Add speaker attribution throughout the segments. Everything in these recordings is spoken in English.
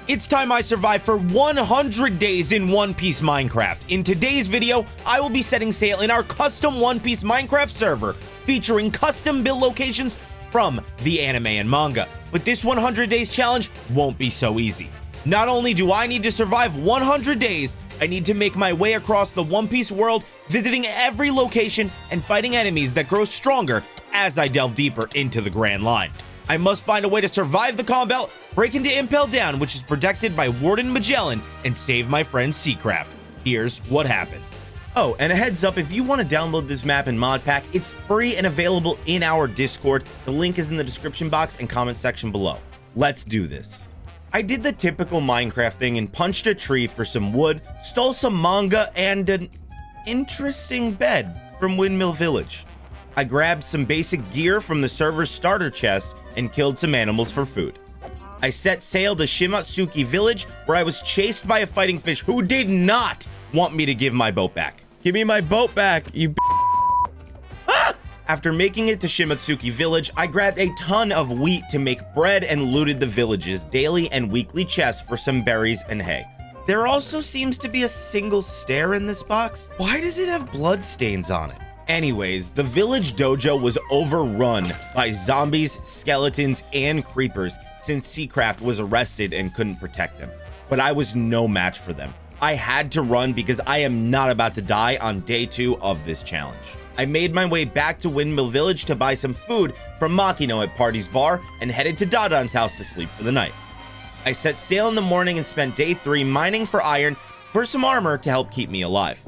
Speaker 1: It's time I survive for 100 days in One Piece Minecraft. In today's video, I will be setting sail in our custom One Piece Minecraft server, featuring custom build locations from the anime and manga. But this 100 days challenge won't be so easy. Not only do I need to survive 100 days, I need to make my way across the One Piece world, visiting every location and fighting enemies that grow stronger as I delve deeper into the Grand Line. I must find a way to survive the combat, break into Impel Down, which is protected by Warden Magellan, and save my friend Seacraft. Here's what happened. Oh, and a heads up, if you want to download this map in mod pack, it's free and available in our Discord. The link is in the description box and comment section below. Let's do this. I did the typical Minecraft thing and punched a tree for some wood, stole some manga, and an interesting bed from Windmill Village. I grabbed some basic gear from the server's starter chest and killed some animals for food. I set sail to Shimatsuki Village, where I was chased by a fighting fish who did not want me to give my boat back.
Speaker 2: Give me my boat back, you
Speaker 1: Ah! After making it to Shimatsuki Village, I grabbed a ton of wheat to make bread and looted the village's daily and weekly chests for some berries and hay. There also seems to be a single stair in this box. Why does it have blood stains on it? Anyways, the village dojo was overrun by zombies, skeletons, and creepers since Seacraft was arrested and couldn't protect them. But I was no match for them. I had to run because I am not about to die on day 2 of this challenge. I made my way back to Windmill Village to buy some food from Makino at Party's bar and headed to Dadan's house to sleep for the night. I set sail in the morning and spent day 3 mining for iron for some armor to help keep me alive.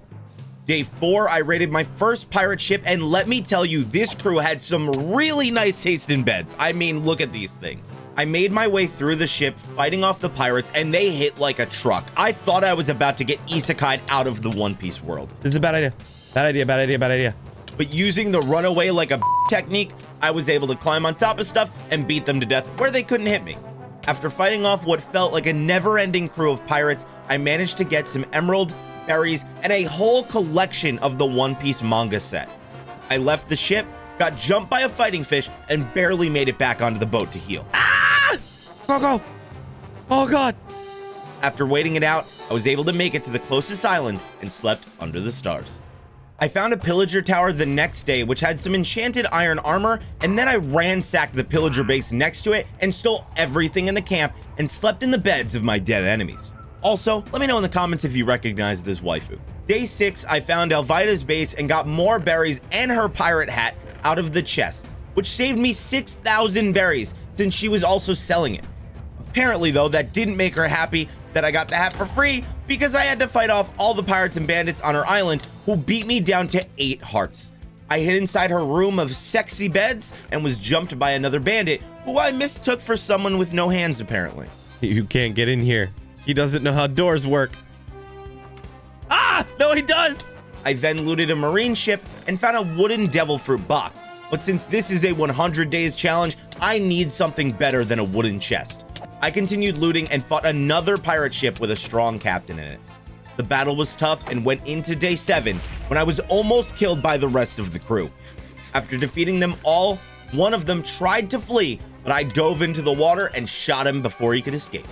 Speaker 1: Day 4, I raided my first pirate ship, and let me tell you, this crew had some really nice tasting beds. I mean, look at these things. I made my way through the ship, fighting off the pirates, and they hit like a truck. I thought I was about to get isekai'd out of the One Piece world.
Speaker 2: This is a bad idea. Bad idea, bad idea, bad idea.
Speaker 1: But using the runaway like a technique, I was able to climb on top of stuff and beat them to death where they couldn't hit me. After fighting off what felt like a never-ending crew of pirates, I managed to get some emerald, berries, and a whole collection of the One Piece manga set. I left the ship, got jumped by a fighting fish, and barely made it back onto the boat to heal.
Speaker 2: Ah! Go! Oh god!
Speaker 1: After waiting it out, I was able to make it to the closest island and slept under the stars. I found a pillager tower the next day, which had some enchanted iron armor, and then I ransacked the pillager base next to it and stole everything in the camp and slept in the beds of my dead enemies. Also, let me know in the comments if you recognize this waifu. Day 6, I found Elvida's base and got more berries and her pirate hat out of the chest, which saved me 6,000 berries since she was also selling it. Apparently though, that didn't make her happy that I got the hat for free because I had to fight off all the pirates and bandits on her island who beat me down to 8 hearts. I hid inside her room of sexy beds and was jumped by another bandit who I mistook for someone with no hands apparently.
Speaker 2: You can't get in here. He doesn't know how doors work.
Speaker 1: Ah, no, he does. I then looted a marine ship and found a wooden devil fruit box. But since this is a 100 days challenge, I need something better than a wooden chest. I continued looting and fought another pirate ship with a strong captain in it. The battle was tough and went into day 7 when I was almost killed by the rest of the crew. After defeating them all, one of them tried to flee, but I dove into the water and shot him before he could escape.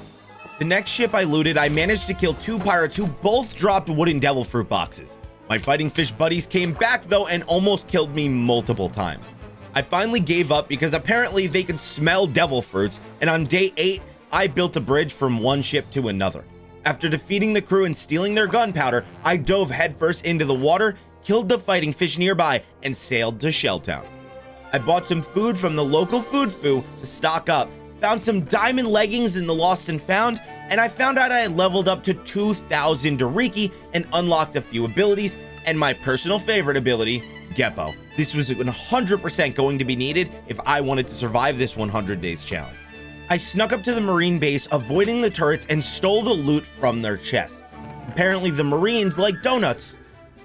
Speaker 1: The next ship I looted, I managed to kill 2 pirates who both dropped wooden devil fruit boxes. My fighting fish buddies came back though and almost killed me multiple times. I finally gave up because apparently they could smell devil fruits, and on day 8, I built a bridge from one ship to another. After defeating the crew and stealing their gunpowder, I dove headfirst into the water, killed the fighting fish nearby, and sailed to Shelltown. I bought some food from the local food foo to stock up, found some diamond leggings in the Lost and Found, and I found out I had leveled up to 2,000 Doriki and unlocked a few abilities, and my personal favorite ability, Geppo. This was 100% going to be needed if I wanted to survive this 100 days challenge. I snuck up to the marine base, avoiding the turrets, and stole the loot from their chests. Apparently the marines like donuts.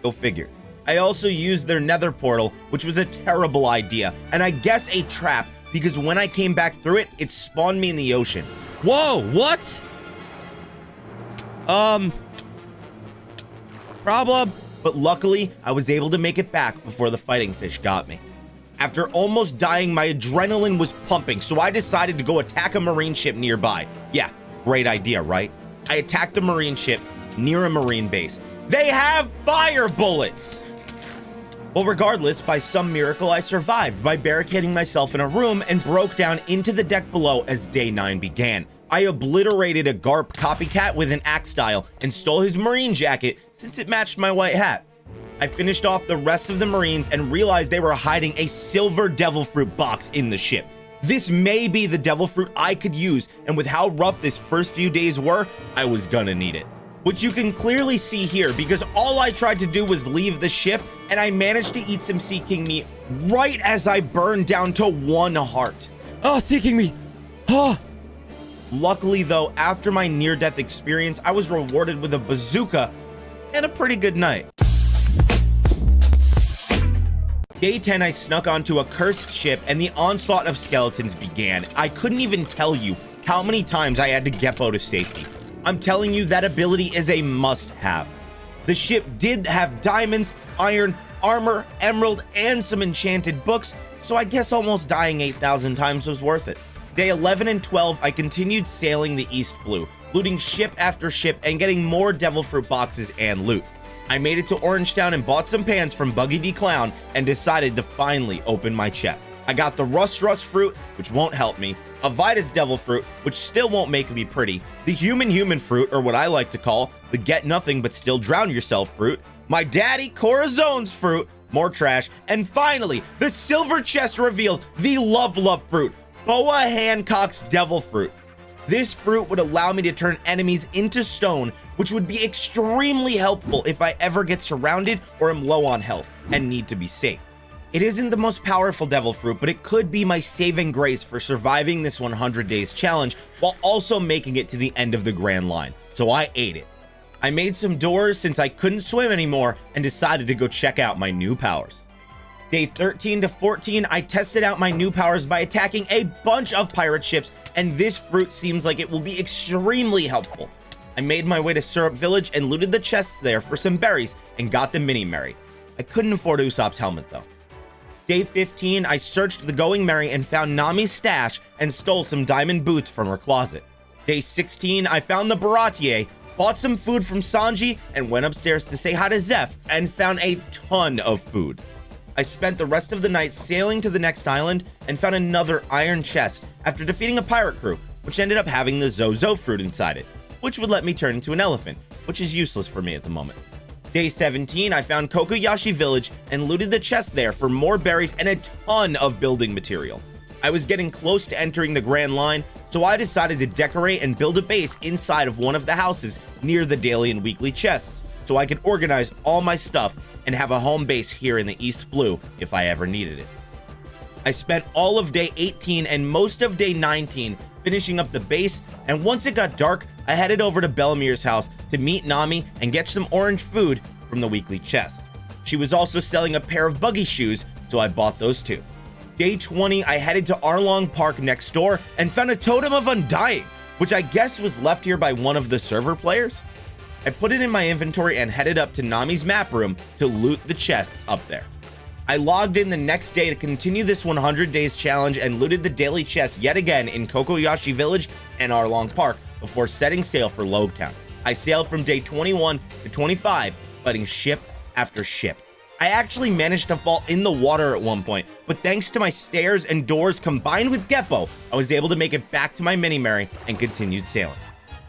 Speaker 1: Go figure. I also used their nether portal, which was a terrible idea, and I guess a trap, because when I came back through it, it spawned me in the ocean.
Speaker 2: Whoa, what? Problem?
Speaker 1: But luckily, I was able to make it back before the fighting fish got me. After almost dying, my adrenaline was pumping, so I decided to go attack a marine ship nearby. Yeah, Great idea, right? I attacked a Marine ship near a Marine base. They have fire bullets! Well, regardless, by some miracle, I survived by barricading myself in a room and broke down into the deck below as day 9 began. I obliterated a Garp copycat with an axe style and stole his Marine jacket since it matched my white hat. I finished off the rest of the Marines and realized they were hiding a silver devil fruit box in the ship. This may be the devil fruit I could use, and with how rough this first few days were, I was gonna need it. Which you can clearly see here because all I tried to do was leave the ship and I managed to eat some Sea King meat right as I burned down to 1 heart.
Speaker 2: Oh, Sea King meat. Oh.
Speaker 1: Luckily though, after my near-death experience, I was rewarded with a bazooka and a pretty good night. Day 10, I snuck onto a cursed ship and the onslaught of skeletons began. I couldn't even tell you how many times I had to Geppo to safety. I'm telling you, that ability is a must-have. The ship did have diamonds, iron, armor, emerald, and some enchanted books, so I guess almost dying 8,000 times was worth it. Day 11 and 12, I continued sailing the East Blue, looting ship after ship and getting more devil fruit boxes and loot. I made it to Orangetown and bought some pants from Buggy D Clown and decided to finally open my chest. I got the Rust fruit, which won't help me, a Vitus devil fruit, which still won't make me pretty, the human fruit, or what I like to call the get nothing but still drown yourself fruit, my daddy Corazone's fruit, more trash, and finally, the silver chest revealed the love fruit, Boa Hancock's devil fruit. This fruit would allow me to turn enemies into stone, which would be extremely helpful if I ever get surrounded or am low on health and need to be safe. It isn't the most powerful devil fruit, but it could be my saving grace for surviving this 100 days challenge while also making it to the end of the Grand Line, so I ate it. I made some doors since I couldn't swim anymore and decided to go check out my new powers. Day 13 to 14, I tested out my new powers by attacking a bunch of pirate ships, and this fruit seems like it will be extremely helpful. I made my way to Syrup Village and looted the chests there for some berries and got the Mini Mary. I couldn't afford Usopp's helmet though. Day 15, I searched the Going Merry and found Nami's stash and stole some diamond boots from her closet. Day 16, I found the Baratier, bought some food from Sanji, and went upstairs to say hi to Zeph and found a ton of food. I spent the rest of the night sailing to the next island and found another iron chest after defeating a pirate crew, which ended up having the Zozo fruit inside it, which would let me turn into an elephant, which is useless for me at the moment. Day 17, I found Kokoyashi Village and looted the chest there for more berries and a ton of building material. I was getting close to entering the Grand Line, so I decided to decorate and build a base inside of one of the houses near the daily and weekly chests, so I could organize all my stuff and have a home base here in the East Blue if I ever needed it. I spent all of day 18 and most of day 19 finishing up the base, and once it got dark, I headed over to Bellemir's house to meet Nami and get some orange food from the weekly chest. She was also selling a pair of buggy shoes, so I bought those too. Day 20, I headed to Arlong Park next door and found a Totem of Undying, which I guess was left here by one of the server players. I put it in my inventory and headed up to Nami's map room to loot the chests up there. I logged in the next day to continue this 100 days challenge and looted the daily chest yet again in Kokoyashi Village and Arlong Park before setting sail for Logtown. I sailed from day 21 to 25, fighting ship after ship. I actually managed to fall in the water at one point, but thanks to my stairs and doors combined with Geppo, I was able to make it back to my Mini Mary and continued sailing.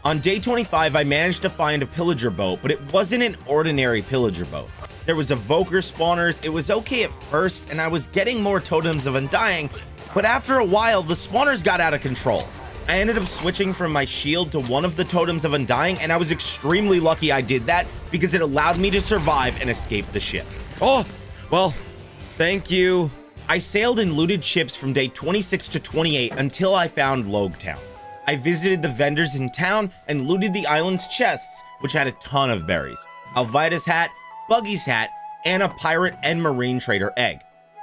Speaker 1: On day 25, I managed to find a pillager boat, but it wasn't an ordinary pillager boat. There was evoker spawners. It was okay at first, and I was getting more Totems of Undying, but after a while, the spawners got out of control. I ended up switching from my shield to one of the Totems of Undying, and I was extremely lucky I did that because it allowed me to survive and escape the ship.
Speaker 2: Oh, well, thank you.
Speaker 1: I sailed and looted ships from day 26 to 28 until I found Logtown. I visited the vendors in town and looted the island's chests, which had a ton of berries, Alvida's hat, Buggy's hat, and a pirate and marine trader egg.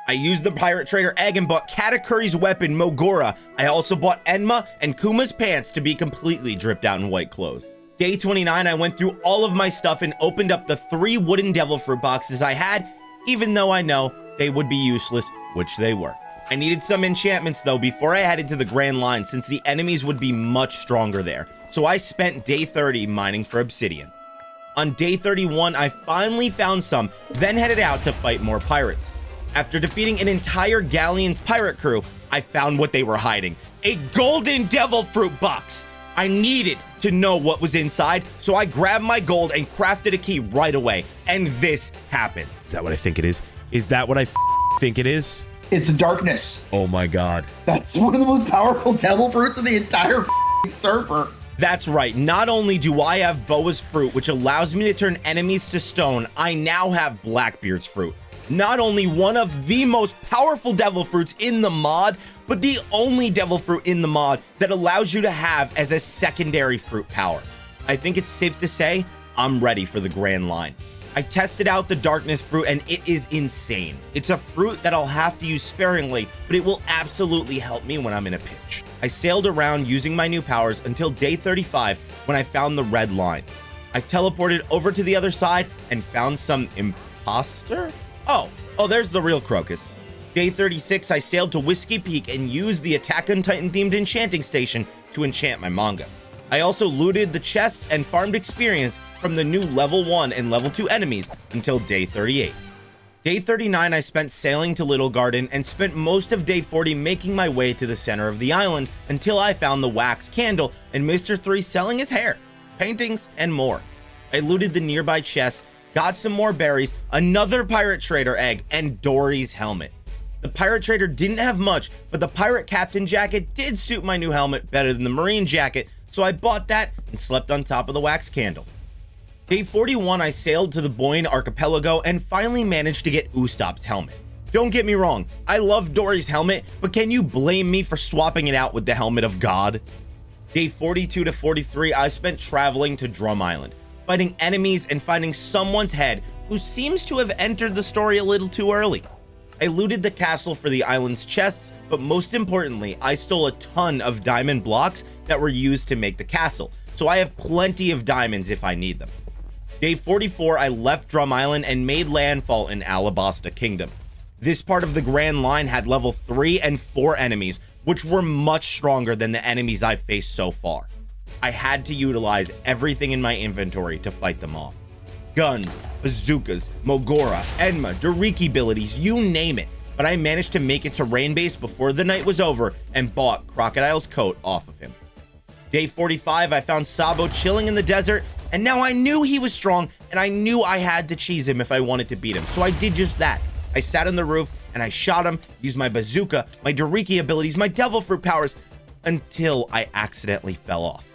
Speaker 1: I used the pirate trader egg and bought Katakuri's weapon, Mogura. I also bought Enma and Kuma's pants to be completely dripped out in white clothes. Day 29, I went through all of my stuff and opened up the 3 wooden devil fruit boxes I had, even though I know they would be useless, which they were. I needed some enchantments though before I headed to the Grand Line since the enemies would be much stronger there. so I spent day 30 mining for obsidian. On day 31, I finally found some, then headed out to fight more pirates. After defeating an entire galleon's pirate crew, I found what they were hiding, a golden devil fruit box. I needed to know what was inside, so I grabbed my gold and crafted a key right away, and this happened.
Speaker 2: Is that what I think it is? Is that what I think it is?
Speaker 3: It's the darkness.
Speaker 2: Oh my god.
Speaker 3: That's one of the most powerful devil fruits in the entire server.
Speaker 1: That's right. Not only do I have Boa's fruit, which allows me to turn enemies to stone, I now have Blackbeard's fruit. Not only one of the most powerful devil fruits in the mod, but the only devil fruit in the mod that allows you to have as a secondary fruit power. I think it's safe to say I'm ready for the grand line. I tested out the darkness fruit and it is insane. It's a fruit that I'll have to use sparingly, but it will absolutely help me when I'm in a pinch. I sailed around using my new powers until day 35 when I found the red line. I teleported over to the other side and found some imposter? Oh, there's the real Crocus. Day 36, I sailed to Whiskey Peak and used the Attack on Titan themed enchanting station to enchant my manga. I also looted the chests and farmed experience from the new level 1 and level 2 enemies until day 38. Day 39, I spent sailing to Little Garden and spent most of day 40 making my way to the center of the island until I found the wax candle and Mr. 3 selling his hair, paintings, and more. I looted the nearby chests, got some more berries, another pirate trader egg, and Dory's helmet. The pirate trader didn't have much, but the pirate captain jacket did suit my new helmet better than the marine jacket, so I bought that and slept on top of the wax candle. Day 41, I sailed to the Boyne Archipelago and finally managed to get Usopp's helmet. Don't get me wrong, I love Dory's helmet, but can you blame me for swapping it out with the helmet of God? Day 42 to 43, I spent traveling to Drum Island, fighting enemies and finding someone's head who seems to have entered the story a little too early. I looted the castle for the island's chests, but most importantly, I stole a ton of diamond blocks that were used to make the castle, so I have plenty of diamonds if I need them. Day 44, I left Drum Island and made landfall in Alabasta Kingdom. This part of the Grand Line had level 3 and 4 enemies, which were much stronger than the enemies I've faced so far. I had to utilize everything in my inventory to fight them off. Guns, bazookas, Mogora, Enma, Doriki abilities, you name it. But I managed to make it to Rain Base before the night was over and bought Crocodile's coat off of him. Day 45, I found Sabo chilling in the desert, and now I knew he was strong, and I knew I had to cheese him if I wanted to beat him, so I did just that. I sat on the roof, and I shot him, used my bazooka, my Doriki abilities, my Devil Fruit powers, until I accidentally fell off.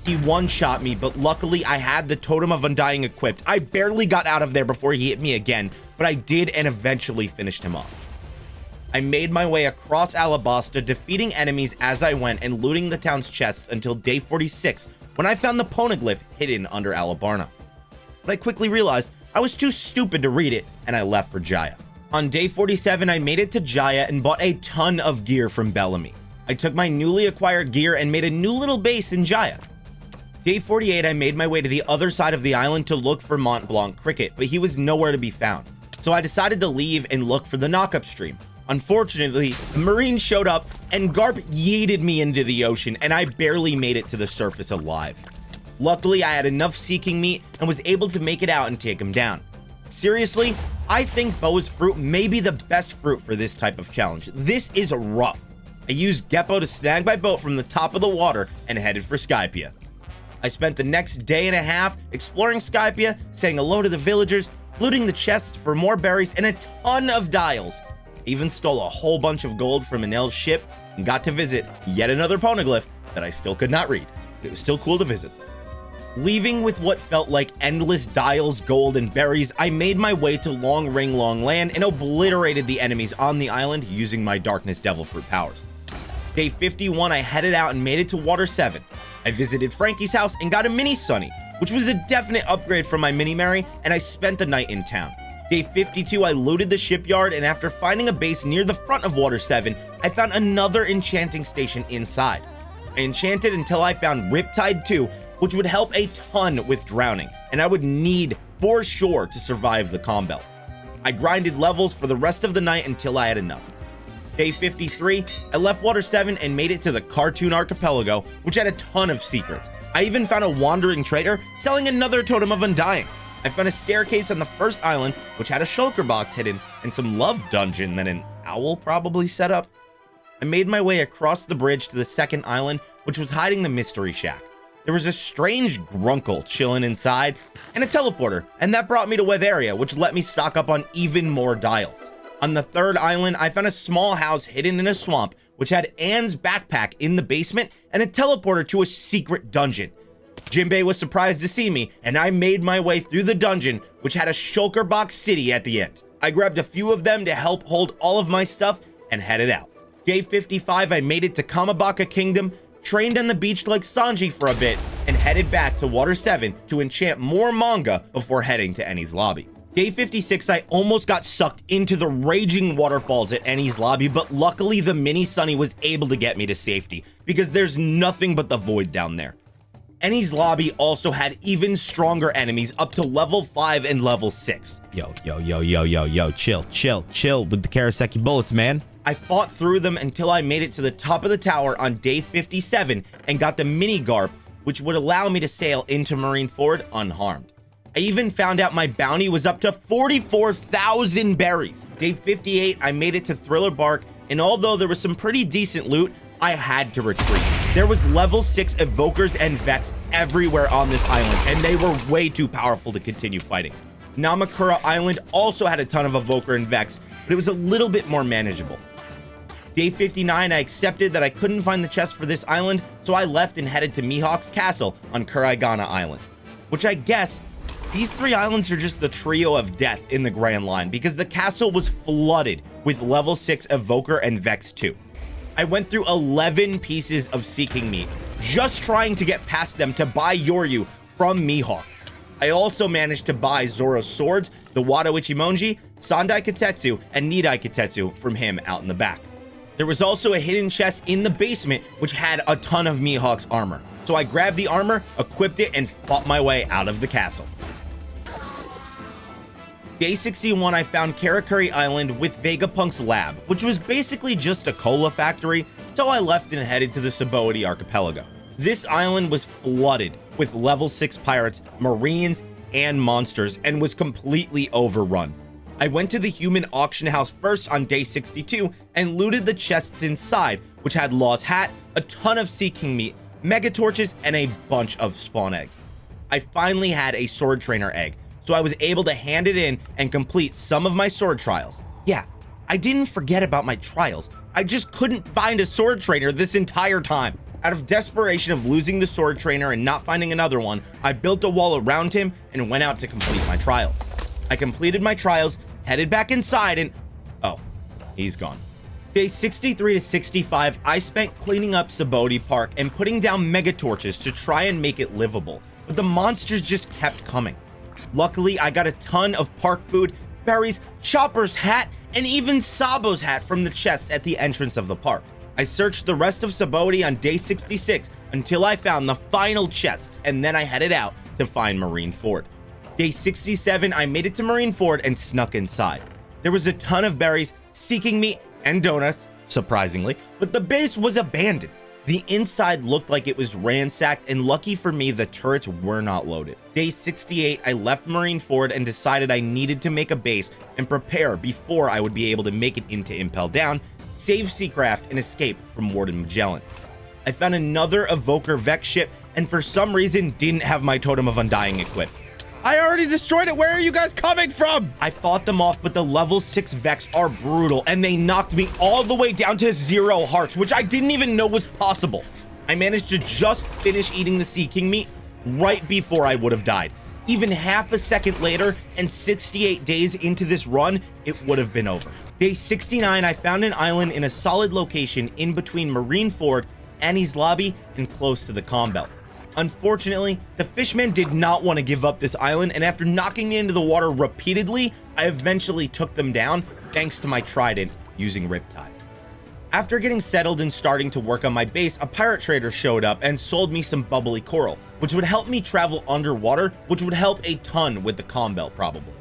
Speaker 1: He one-shot me, but luckily I had the Totem of Undying equipped. I barely got out of there before he hit me again, but I did and eventually finished him off. I made my way across Alabasta, defeating enemies as I went and looting the town's chests until day 46, when I found the poneglyph hidden under Alabarna. But I quickly realized I was too stupid to read it, and I left for Jaya. On day 47, I made it to Jaya and bought a ton of gear from Bellamy. I took my newly acquired gear and made a new little base in Jaya. Day 48, I made my way to the other side of the island to look for Mont Blanc Cricket, but he was nowhere to be found. So I decided to leave and look for the knockup stream. Unfortunately, the Marine showed up and Garp yeeted me into the ocean and I barely made it to the surface alive. Luckily, I had enough seeking meat and was able to make it out and take him down. Seriously, I think Boa's fruit may be the best fruit for this type of challenge. This is rough. I used Geppo to snag my boat from the top of the water and headed for Skypia. I spent the next day and a half exploring Skypia, saying hello to the villagers, looting the chests for more berries and a ton of dials. I even stole a whole bunch of gold from Enel's ship and got to visit yet another poneglyph that I still could not read. It was still cool to visit. Leaving with what felt like endless dials, gold, and berries, I made my way to Long Ring Long Land and obliterated the enemies on the island using my Darkness Devil Fruit powers. Day 51, I headed out and made it to Water 7. I visited Frankie's house and got a Mini Sunny, which was a definite upgrade from my Mini Mary, and I spent the night in town. Day 52, I looted the shipyard, and after finding a base near the front of Water 7, I found another enchanting station inside. I enchanted until I found Riptide 2, which would help a ton with drowning, and I would need for sure to survive the calm belt. I grinded levels for the rest of the night until I had enough. Day 53, I left Water 7 and made it to the Cartoon Archipelago, which had a ton of secrets. I even found a wandering trader selling another Totem of Undying. I found a staircase on the first island, which had a shulker box hidden, and some love dungeon that an owl probably set up. I made my way across the bridge to the second island, which was hiding the mystery shack. There was a strange grunkle chilling inside, and a teleporter, and that brought me to Weatheria, which let me stock up on even more dials. On the third island, I found a small house hidden in a swamp, which had Anne's backpack in the basement and a teleporter to a secret dungeon. Jinbei was surprised to see me, and I made my way through the dungeon, which had a shulker box city at the end. I grabbed a few of them to help hold all of my stuff and headed out. Day 55, I made it to Kamabaka Kingdom, trained on the beach like Sanji for a bit, and headed back to Water 7 to enchant more manga before heading to Eni's lobby. Day 56, I almost got sucked into the raging waterfalls at Eni's lobby, but luckily the mini Sunny was able to get me to safety because there's nothing but the void down there. Eni's lobby also had even stronger enemies up to level 5 and level 6.
Speaker 2: Yo, chill with the Karaseki bullets, man.
Speaker 1: I fought through them until I made it to the top of the tower on day 57 and got the mini Garp, which would allow me to sail into Marineford unharmed. I even found out my bounty was up to 44,000 berries. Day 58, I made it to Thriller Bark, and although there was some pretty decent loot, I had to retreat. There was level 6 evokers and Vex everywhere on this island, and they were way too powerful to continue fighting. Namakura Island also had a ton of evoker and Vex, but it was a little bit more manageable. Day 59, I accepted that I couldn't find the chest for this island, so I left and headed to Mihawk's castle on Kuraigana Island, which I guess these 3 islands are just the trio of death in the Grand Line because the castle was flooded with level 6 evoker and Vex too. I went through 11 pieces of Seeking Meat, just trying to get past them to buy Yoryu from Mihawk. I also managed to buy Zoro's swords, the Wado Ichimonji, Sandai Katetsu, and Nidai Katetsu from him out in the back. There was also a hidden chest in the basement which had a ton of Mihawk's armor. So I grabbed the armor, equipped it, and fought my way out of the castle. Day 61, I found Karakuri Island with Vegapunk's lab, which was basically just a cola factory, so I left and headed to the Sabaody Archipelago. This island was flooded with level 6 pirates, marines, and monsters, and was completely overrun. I went to the human auction house first on day 62 and looted the chests inside, which had Law's hat, a ton of Seeking Meat, mega torches, and a bunch of spawn eggs. I finally had a sword trainer egg, so I was able to hand it in and complete some of my sword trials. Yeah, I didn't forget about my trials. I just couldn't find a sword trainer this entire time. Out of desperation of losing the sword trainer and not finding another one, I built a wall around him and went out to complete my trials. I completed my trials, headed back inside, and oh, he's gone. Day 63 to 65, I spent cleaning up Sabaody Park and putting down mega torches to try and make it livable, but the monsters just kept coming. Luckily, I got a ton of park food, berries, Chopper's hat, and even Sabo's hat from the chest at the entrance of the park. I searched the rest of Sabaody on day 66 until I found the final chests, and then I headed out to find Marineford. Day 67, I made it to Marineford and snuck inside. There was a ton of berries, Seeking Meat, and donuts, surprisingly, but the base was abandoned. The inside looked like it was ransacked, and lucky for me, the turrets were not loaded. Day 68, I left Marineford and decided I needed to make a base and prepare before I would be able to make it into Impel Down, save Seacraft, and escape from Warden Magellan. I found another Evoker Vex ship, and for some reason didn't have my Totem of Undying equipped.
Speaker 2: I already destroyed it. Where are you guys coming from?
Speaker 1: I fought them off, but the level 6 Vex are brutal, and they knocked me all the way down to 0 hearts, which I didn't even know was possible. I managed to just finish eating the Seeking Meat right before I would have died. Even half a second later, and 68 days into this run, it would have been over. Day 69, I found an island in a solid location in between Marineford, Eni's lobby, and close to the Calm Belt. Unfortunately, the fishmen did not want to give up this island, and after knocking me into the water repeatedly, I eventually took them down thanks to my trident using Riptide. After getting settled and starting to work on my base, a pirate trader showed up and sold me some bubbly coral, which would help me travel underwater, which would help a ton with the Calm Belt probably.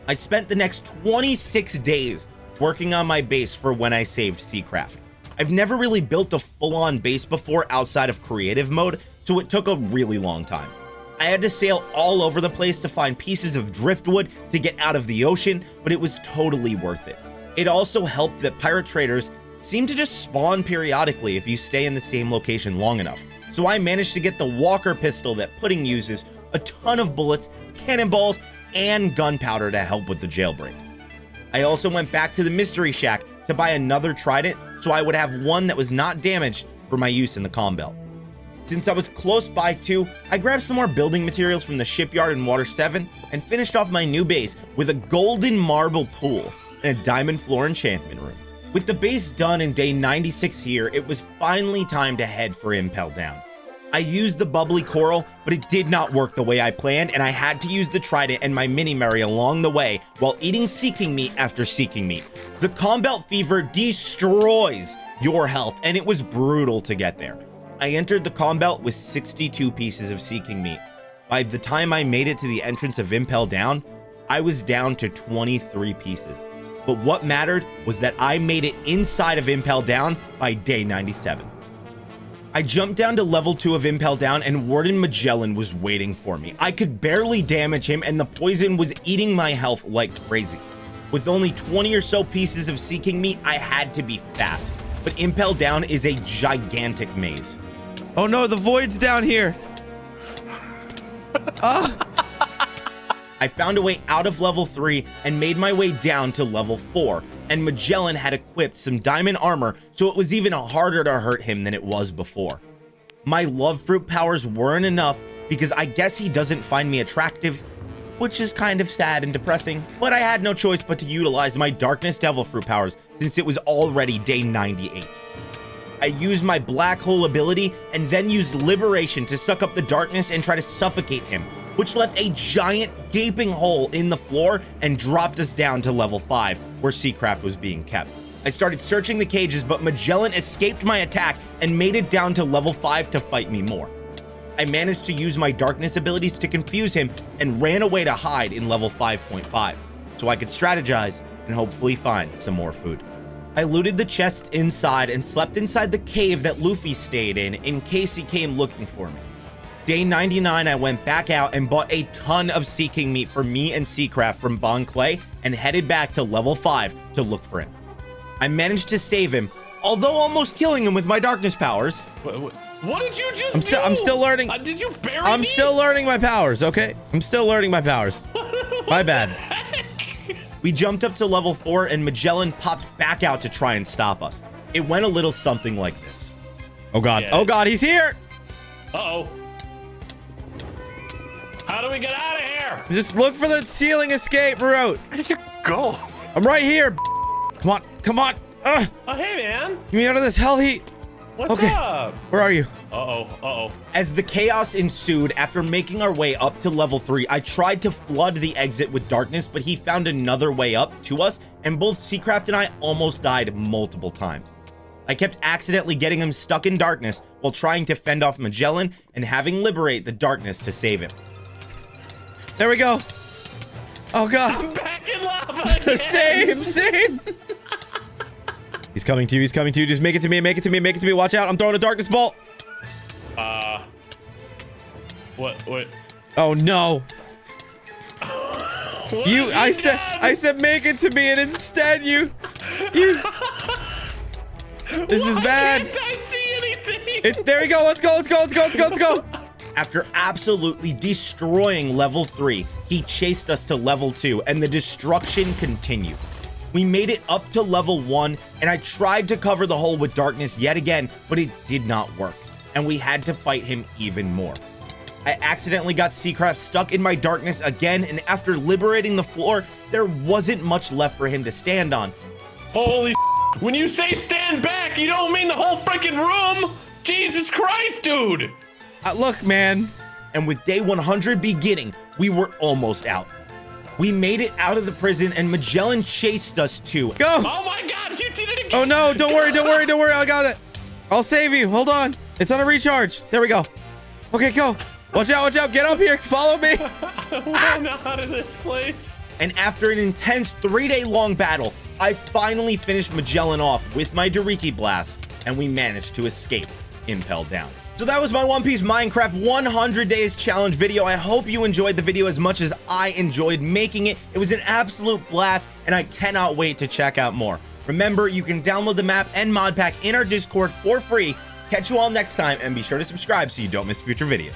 Speaker 1: I spent the next 26 days working on my base for when I saved Seacraft. I've never really built a full-on base before outside of creative mode, so it took a really long time. I had to sail all over the place to find pieces of driftwood to get out of the ocean, but it was totally worth it. It also helped that pirate traders seem to just spawn periodically if you stay in the same location long enough. So I managed to get the Walker pistol that Pudding uses, a ton of bullets, cannonballs, and gunpowder to help with the jailbreak. I also went back to the mystery shack to buy another trident so I would have one that was not damaged for my use in the comm belt. Since I was close by too, I grabbed some more building materials from the shipyard in Water 7 and finished off my new base with a golden marble pool and a diamond floor enchantment room. With the base done in day 96 here, it was finally time to head for Impel Down. I used the bubbly coral, but it did not work the way I planned, and I had to use the trident and my mini Mary along the way while eating seeking meat after seeking meat. The comm belt fever destroys your health, and it was brutal to get there. I entered the comm belt with 62 pieces of seeking meat. By the time I made it to the entrance of Impel Down, I was down to 23 pieces. But what mattered was that I made it inside of Impel Down by day 97. I jumped down to level 2 of Impel Down and Warden Magellan was waiting for me. I could barely damage him and the poison was eating my health like crazy. With only 20 or so pieces of seeking meat, I had to be fast. But Impel Down is a gigantic maze.
Speaker 2: Oh no, the void's down here.
Speaker 1: I found a way out of level 3 and made my way down to level 4, and Magellan had equipped some diamond armor, so it was even harder to hurt him than it was before. My love fruit powers weren't enough because I guess he doesn't find me attractive, which is kind of sad and depressing, but I had no choice but to utilize my darkness devil fruit powers since it was already day 98. I used my black hole ability and then used liberation to suck up the darkness and try to suffocate him, which left a giant gaping hole in the floor and dropped us down to level 5, where Seacraft was being kept. I started searching the cages, but Magellan escaped my attack and made it down to level 5 to fight me more. I managed to use my darkness abilities to confuse him and ran away to hide in level 5.5, so I could strategize and hopefully find some more food. I looted the chests inside and slept inside the cave that Luffy stayed in case he came looking for me. Day 99, I went back out and bought a ton of seeking meat for me and Seacraft from Bon Clay and headed back to level 5 to look for him. I managed to save him, although almost killing him with my darkness powers.
Speaker 4: What did you just do?
Speaker 2: I'm still learning.
Speaker 4: Did you bury me?
Speaker 2: I'm still learning my powers, okay? I'm still learning my powers. My bad.
Speaker 1: We jumped up to level 4 and Magellan popped back out to try and stop us. It went a little something like this.
Speaker 2: Oh god.
Speaker 4: Yeah.
Speaker 2: Oh god, he's here.
Speaker 4: Uh-oh. How do we get out of here?
Speaker 2: Just look for the ceiling escape route.
Speaker 5: Where did you go?
Speaker 2: I'm right here. Come on. Come on.
Speaker 4: Oh, hey, man.
Speaker 2: Get me out of this hell heat.
Speaker 4: What's
Speaker 2: Okay.
Speaker 4: up?
Speaker 2: Where are you?
Speaker 4: Uh-oh. Uh-oh.
Speaker 1: As the chaos ensued, after making our way up to level 3, I tried to flood the exit with darkness, but he found another way up to us, and both Seacraft and I almost died multiple times. I kept accidentally getting him stuck in darkness while trying to fend off Magellan and having liberate the darkness to save him.
Speaker 2: There we go. Oh god.
Speaker 4: I'm back in lava again.
Speaker 2: Same. He's coming to you. He's coming to you. Just make it to me. Make it to me. Make it to me. Watch out. I'm throwing a darkness bolt.
Speaker 4: What?
Speaker 2: Oh no.
Speaker 4: What
Speaker 2: You
Speaker 4: have
Speaker 2: I said
Speaker 4: done?
Speaker 2: make it to me and instead you This is
Speaker 4: Why
Speaker 2: bad.
Speaker 4: can't I see anything?
Speaker 2: There we go. Let's go.
Speaker 1: After absolutely destroying level 3, he chased us to level 2 and the destruction continued. We made it up to level 1 and I tried to cover the hole with darkness yet again, but it did not work and we had to fight him even more. I accidentally got Seacraft stuck in my darkness again, and after liberating the floor, there wasn't much left for him to stand on.
Speaker 4: Holy when you say stand back, you don't mean the whole freaking room. Jesus Christ, dude.
Speaker 2: Look, man.
Speaker 1: And with day 100 beginning, we were almost out. We made it out of the prison and Magellan chased us too.
Speaker 2: Go.
Speaker 4: Oh my god, you did it again.
Speaker 2: Oh no, don't worry. I got it. I'll save you. Hold on. It's on a recharge. There we go. Okay, go. Watch out. Get up here. Follow me.
Speaker 4: I want out of this place.
Speaker 1: And after an intense 3-day long battle, I finally finished Magellan off with my Doriki Blast, and we managed to escape Impel Down. So that was my One Piece Minecraft 100 Days Challenge video. I hope you enjoyed the video as much as I enjoyed making it. It was an absolute blast, and I cannot wait to check out more. Remember, you can download the map and mod pack in our Discord for free. Catch you all next time, and be sure to subscribe so you don't miss future videos.